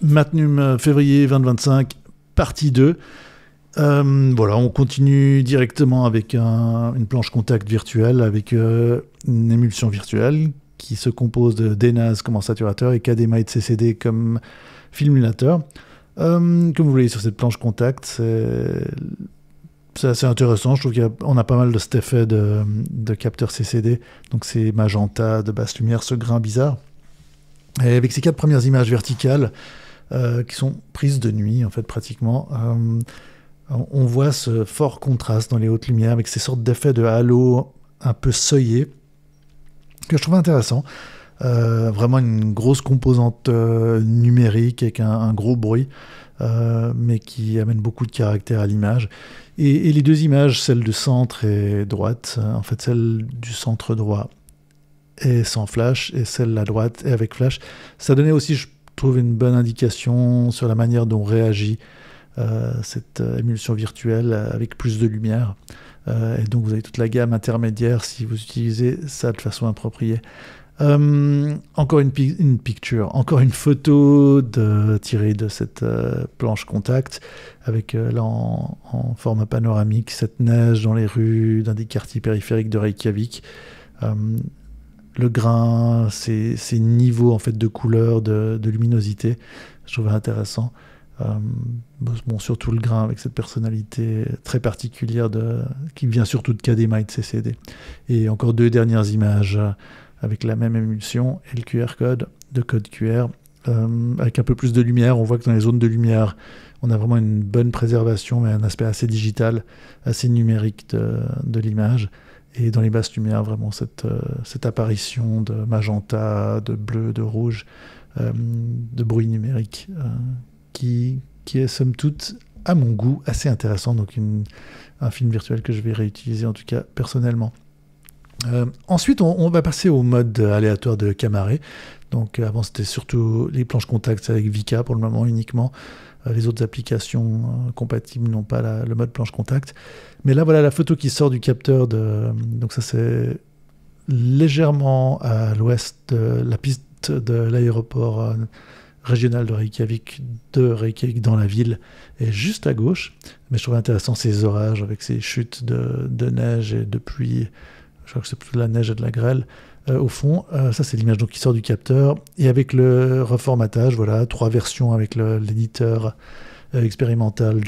Magnum février 2025, partie 2. Voilà, on continue directement avec une planche contact virtuelle, avec une émulsion virtuelle qui se compose de DNAS comme saturateur et KDMite CCD comme filmulateur. Comme vous voyez sur cette planche contact, c'est assez intéressant. Je trouve qu'on a pas mal de cet effet de capteur CCD, donc c'est magenta, de basse lumière, ce grain bizarre. Et avec ces 4 premières images verticales qui sont prises de nuit, en fait, pratiquement, on voit ce fort contraste dans les hautes lumières avec ces sortes d'effets de halo un peu seuillés que je trouve intéressant. Vraiment une grosse composante numérique avec un gros bruit, mais qui amène beaucoup de caractère à l'image. Et les 2 images, celle du centre et droite, en fait celle du centre droit est sans flash et celle à droite est avec flash, ça donnait aussi, je trouve, une bonne indication sur la manière dont réagit cette émulsion virtuelle avec plus de lumière. Et donc vous avez toute la gamme intermédiaire si vous utilisez ça de façon appropriée. Encore une picture, encore une photo tirée de cette planche contact avec là en format panoramique cette neige dans les rues d'un des quartiers périphériques de Reykjavik. Le grain, ces niveaux en fait de couleur, de luminosité, je trouvais intéressant. Bon, surtout le grain avec cette personnalité très particulière qui vient surtout de KDMite CCD. Et encore 2 dernières images avec la même émulsion et le QR code, de code QR, avec un peu plus de lumière. On voit que dans les zones de lumière, on a vraiment une bonne préservation, mais un aspect assez digital, assez numérique de l'image. Et dans les basses lumières, vraiment cette apparition de magenta, de bleu, de rouge, de bruit numérique, qui est somme toute, à mon goût, assez intéressant. Donc un film virtuel que je vais réutiliser, en tout cas personnellement. Ensuite, on va passer au mode aléatoire de Camaré. Donc avant, c'était surtout les planches contact avec Vika pour le moment uniquement. Les autres applications compatibles n'ont pas le mode planche contact. Mais là, voilà la photo qui sort du capteur. Donc ça, c'est légèrement à l'ouest de la piste de l'aéroport régional de Reykjavik dans la ville, et juste à gauche. Mais je trouve intéressant ces orages avec ces chutes de neige et de pluie. Je crois que c'est plutôt de la neige et de la grêle. Au fond, ça c'est l'image donc, qui sort du capteur, et avec le reformatage, voilà, 3 versions avec l'éditeur expérimental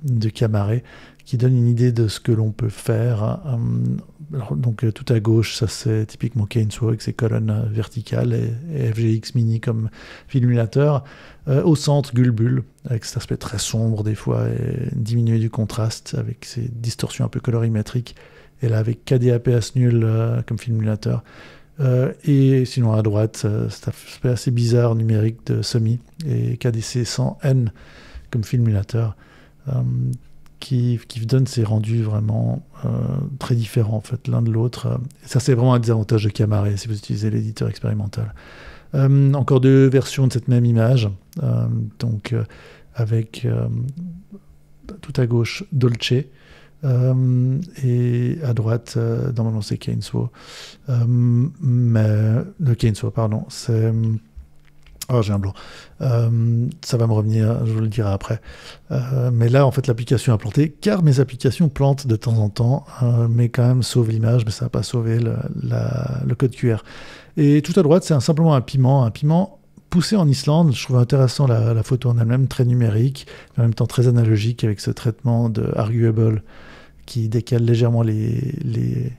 de Camaré, qui donne une idée de ce que l'on peut faire. Alors, donc tout à gauche, ça c'est typiquement Kainswo avec ses colonnes verticales et FGX Mini comme filmulateur. Au centre, Gulbul, avec cet aspect très sombre des fois, et diminué du contraste, avec ces distorsions un peu colorimétriques. Et là, avec KDAPS nul comme filmulateur. Et sinon, à droite, cet aspect assez bizarre numérique de Semi et KDC 100N comme filmulateur, qui donne ces rendus vraiment très différents en fait, l'un de l'autre. Ça, c'est vraiment un des avantages de Camaré si vous utilisez l'éditeur expérimental. Encore 2 versions de cette même image, donc avec tout à gauche Dolce, et à droite, normalement c'est Kainswo, mais le Kainswo, pardon, c'est... Oh, j'ai un blanc. Ça va me revenir, je vous le dirai après. Mais là, en fait, l'application a planté, car mes applications plantent de temps en temps, mais quand même sauvent l'image, mais ça n'a pas sauvé le code QR. Et tout à droite, c'est simplement un piment poussé en Islande. Je trouve intéressant la photo en elle-même, très numérique, mais en même temps très analogique, avec ce traitement de Arguable qui décale légèrement les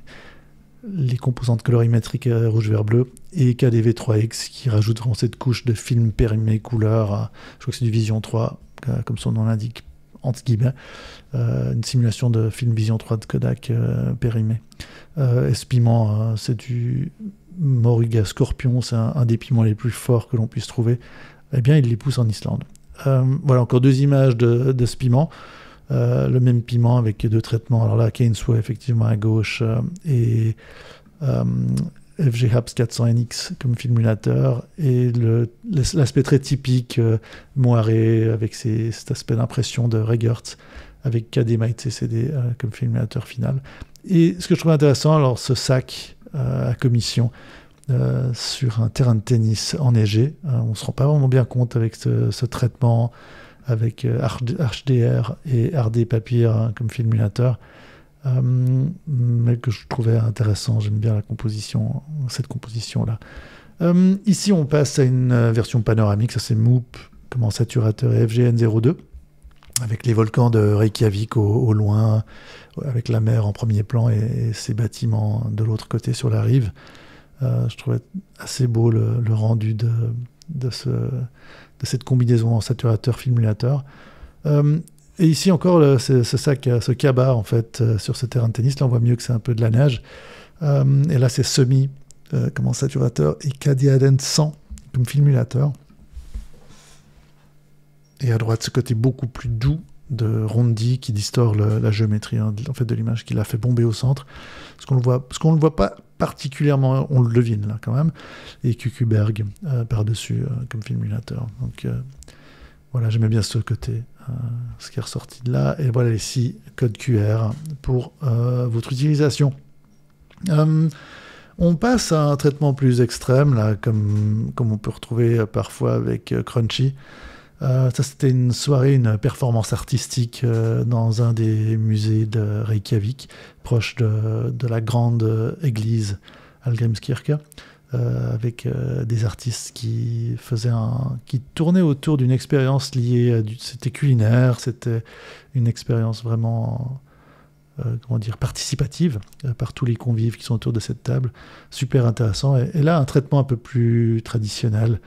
composantes colorimétriques rouge, vert, bleu, et KDV3X qui rajoute vraiment cette couche de film périmé couleur. Je crois que c'est du Vision 3, comme son nom l'indique, entre guillemets, une simulation de film Vision 3 de Kodak périmé. Et ce piment, c'est du Moruga Scorpion, c'est un des piments les plus forts que l'on puisse trouver. Eh bien, il les pousse en Islande. Voilà, encore 2 images de ce piment. Le même piment avec 2 traitements. Alors là, Kainswo effectivement à gauche, et FG Habs 400NX comme filmulateur, et l'aspect très typique moiré avec cet aspect d'impression de Regertz avec KDMite CCD comme filmulateur final. Et ce que je trouve intéressant, alors ce sac à commission sur un terrain de tennis enneigé. On ne se rend pas vraiment bien compte avec ce traitement, avec HDR et RD Papier comme filmulateur, mais que je trouvais intéressant. J'aime bien cette composition-là. Ici, on passe à une version panoramique. Ça, c'est Moop comme en saturateur et FGN02, avec les volcans de Reykjavik au loin, avec la mer en premier plan et ces bâtiments de l'autre côté sur la rive. Je trouvais assez beau le rendu de cette combinaison en saturateur filmulateur. Et ici encore, ce cabas en fait sur ce terrain de tennis. Là, on voit mieux que c'est un peu de la neige. Et là, c'est semi comme en saturateur et Caddy-Adent 100 comme filmulateur. Et à droite, ce côté beaucoup plus doux de Rondi qui distord la géométrie en fait, de l'image, qui l'a fait bomber au centre. Parce qu'on ne le voit pas particulièrement, on le devine là quand même. Et Kuckuberg par-dessus comme filmulateur. Donc voilà, j'aimais bien ce côté, ce qui est ressorti de là. Et voilà les 6 codes QR pour votre utilisation. On passe à un traitement plus extrême, là, comme on peut retrouver parfois avec Crunchy. Ça, c'était une soirée, une performance artistique dans un des musées de Reykjavik, proche de la grande église Hallgrímskirkja, avec des artistes qui tournaient autour d'une expérience liée c'était culinaire, c'était une expérience vraiment participative par tous les convives qui sont autour de cette table. Super intéressant. Et là, un traitement un peu plus traditionnel,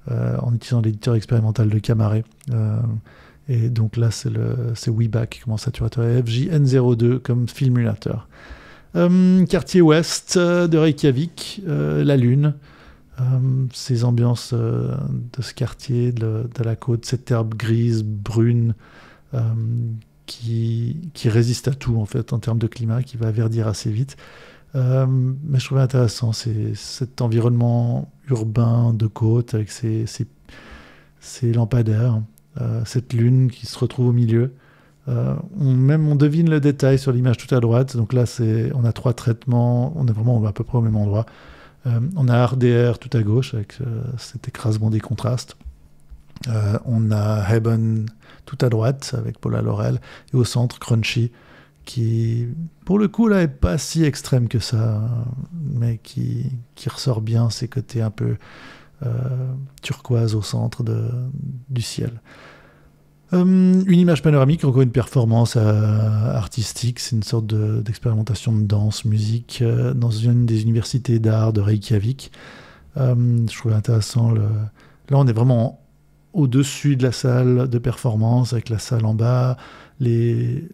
en utilisant l'éditeur expérimental de Camaret. Et donc là, c'est WeBack comme saturateur et FJN02 comme filmulateur. Quartier ouest de Reykjavik, la Lune. Ces ambiances de ce quartier, de la côte, cette herbe grise, brune, qui résiste à tout en fait en termes de climat, qui va verdir assez vite. Mais je trouvais intéressant cet environnement urbain de côte avec ces lampadaires, cette lune qui se retrouve au milieu. On devine le détail sur l'image tout à droite. Donc là, on a 3 traitements. On est à peu près au même endroit. On a RDR tout à gauche avec cet écrasement des contrastes. On a Hebben tout à droite avec Paula Laurel. Et au centre, Crunchy, qui, pour le coup, là, est pas si extrême que ça, mais qui ressort bien ces côtés un peu turquoise au centre du ciel. Une image panoramique, encore une performance artistique, c'est une sorte d'expérimentation de danse, musique, dans une des universités d'art de Reykjavik. Je trouvais intéressant. Là, on est vraiment au-dessus de la salle de performance, avec la salle en bas, les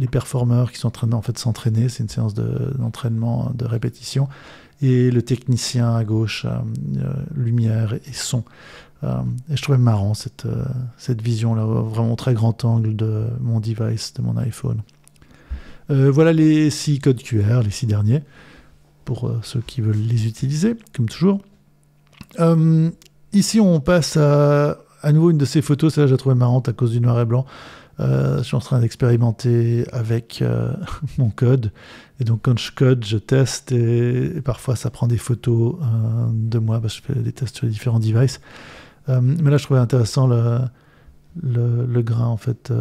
performeurs qui sont en train en fait, s'entraîner, c'est une séance d'entraînement, de répétition, et le technicien à gauche, lumière et son. Et je trouvais marrant cette vision-là, vraiment très grand angle de mon device, de mon iPhone. Voilà les 6 codes QR, les 6 derniers, pour ceux qui veulent les utiliser, comme toujours. Ici, on passe à nouveau une de ces photos, celle-là, je la trouvais marrante à cause du noir et blanc. Je suis en train d'expérimenter avec mon code. Et donc, quand je code, je teste et parfois, ça prend des photos de moi. Je fais des tests sur les différents devices. Mais là, je trouvais intéressant le grain, en fait.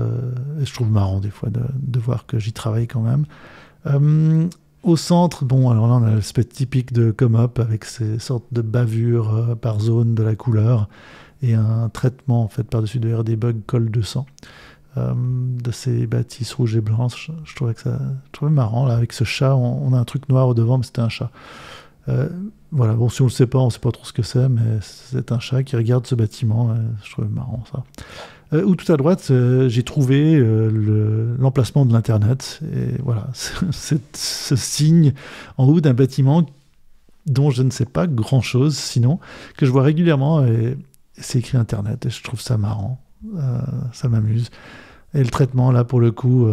Et je trouve marrant, des fois, de voir que j'y travaille quand même. Au centre, alors là, on a l'aspect typique de Come-Up avec ces sortes de bavures par zone de la couleur et un traitement, en fait, par-dessus de RDBug Col 200. De ces bâtisses rouges et blanches. Je trouvais marrant, là, avec ce chat. On a un truc noir au devant, mais c'était un chat. Voilà, si on le sait pas, on sait pas trop ce que c'est, mais c'est un chat qui regarde ce bâtiment. Je trouvais marrant, ça. Ou tout à droite, j'ai trouvé l'emplacement de l'Internet. Et voilà, ce signe en haut d'un bâtiment dont je ne sais pas grand-chose, sinon, que je vois régulièrement, et c'est écrit Internet, et je trouve ça marrant. Ça m'amuse. Et le traitement, là, pour le coup,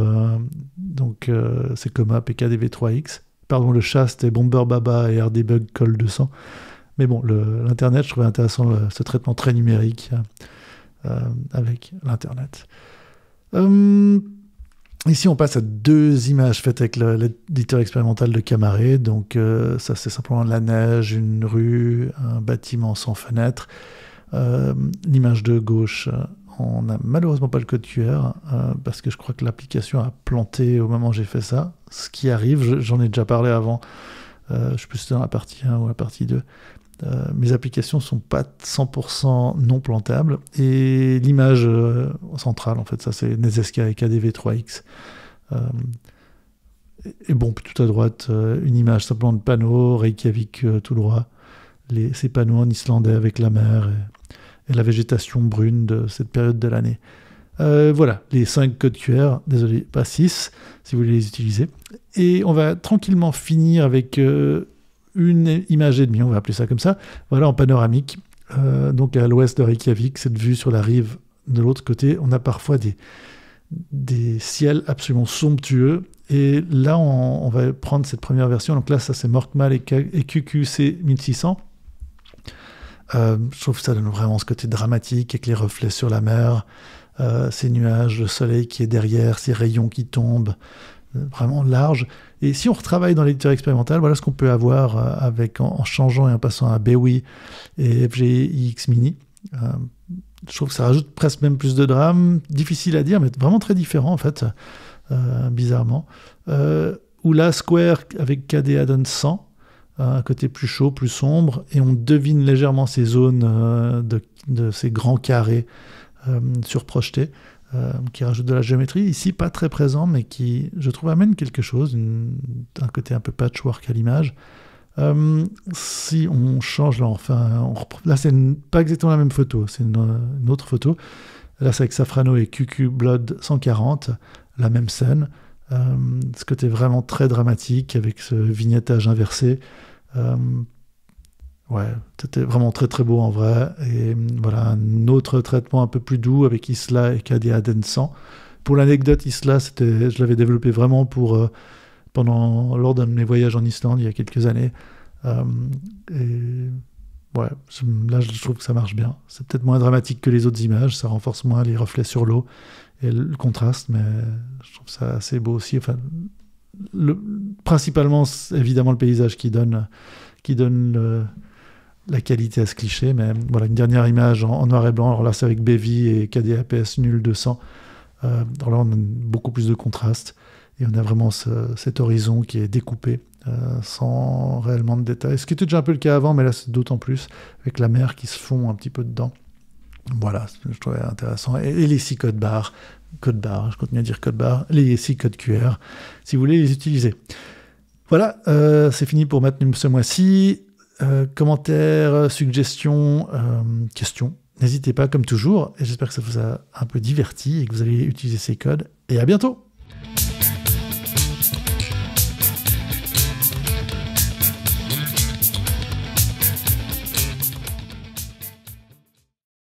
c'est Come-Up et KDV3X. Pardon, le chat, c'était Bomber Baba et RDBug Col 200. Mais bon, l'Internet, je trouvais intéressant ce traitement très numérique avec l'Internet. Ici, on passe à 2 images faites avec l'éditeur expérimental de Camaré. Donc, ça, c'est simplement de la neige, une rue, un bâtiment sans fenêtre. L'image de gauche, on n'a malheureusement pas le code QR parce que je crois que l'application a planté au moment où j'ai fait ça. Ce qui arrive, j'en ai déjà parlé avant. Je sais plus si c'était dans la partie 1 ou la partie 2. Mes applications sont pas 100% non plantables et l'image centrale en fait ça c'est Nezeska et KDV3X et bon tout à droite une image simplement de panneaux Reykjavik tout droit ces panneaux en islandais avec la mer et la végétation brune de cette période de l'année. Voilà les 5 codes QR, désolé pas 6 si vous voulez les utiliser, et on va tranquillement finir avec une image et demie, on va appeler ça comme ça, voilà en panoramique, donc à l'ouest de Reykjavik, cette vue sur la rive de l'autre côté, on a parfois des ciels absolument somptueux, et là on va prendre cette première version, donc là ça c'est Morkmal et QQC 1600, je trouve que ça donne vraiment ce côté dramatique avec les reflets sur la mer, ces nuages, le soleil qui est derrière, ces rayons qui tombent, vraiment large. Et si on retravaille dans l'éditeur expérimental, voilà ce qu'on peut avoir en changeant et en passant à BWI et FGX Mini. Je trouve que ça rajoute presque même plus de drame, difficile à dire, mais vraiment très différent en fait, bizarrement. Ou là, Square avec KD Add-on 100, un côté plus chaud, plus sombre, et on devine légèrement ces zones de ces grands carrés surprojetés. Qui rajoute de la géométrie, ici pas très présent, mais qui, je trouve, amène quelque chose, un côté un peu patchwork à l'image. Si on change, là, enfin, là c'est pas exactement la même photo, c'est une autre photo. Là c'est avec Safrano et QQ Blood 140, la même scène. Ce côté vraiment très dramatique, avec ce vignettage inversé. Ouais, c'était vraiment très très beau en vrai. Et voilà, un autre traitement un peu plus doux avec Isla et KD Add-on 100. Pour l'anecdote, Isla, je l'avais développé vraiment lors d'un de mes voyages en Islande il y a quelques années. Et ouais, là je trouve que ça marche bien. C'est peut-être moins dramatique que les autres images, ça renforce moins les reflets sur l'eau et le contraste, mais je trouve ça assez beau aussi. Enfin, principalement, évidemment, le paysage qui donne la qualité à ce cliché, mais voilà, une dernière image en noir et blanc. Alors là, c'est avec Bevi et KDAPS nul 200. Alors là, on a beaucoup plus de contraste et on a vraiment cet horizon qui est découpé sans réellement de détails. Ce qui était déjà un peu le cas avant, mais là, c'est d'autant plus avec la mer qui se fond un petit peu dedans. Voilà, je trouvais intéressant. Et les 6 codes barres, je continue à dire code barres, les 6 codes QR, si vous voulez les utiliser. Voilà, c'est fini pour maintenant ce mois-ci. Commentaires, suggestions, questions, n'hésitez pas comme toujours, et j'espère que ça vous a un peu diverti et que vous allez utiliser ces codes, et à bientôt.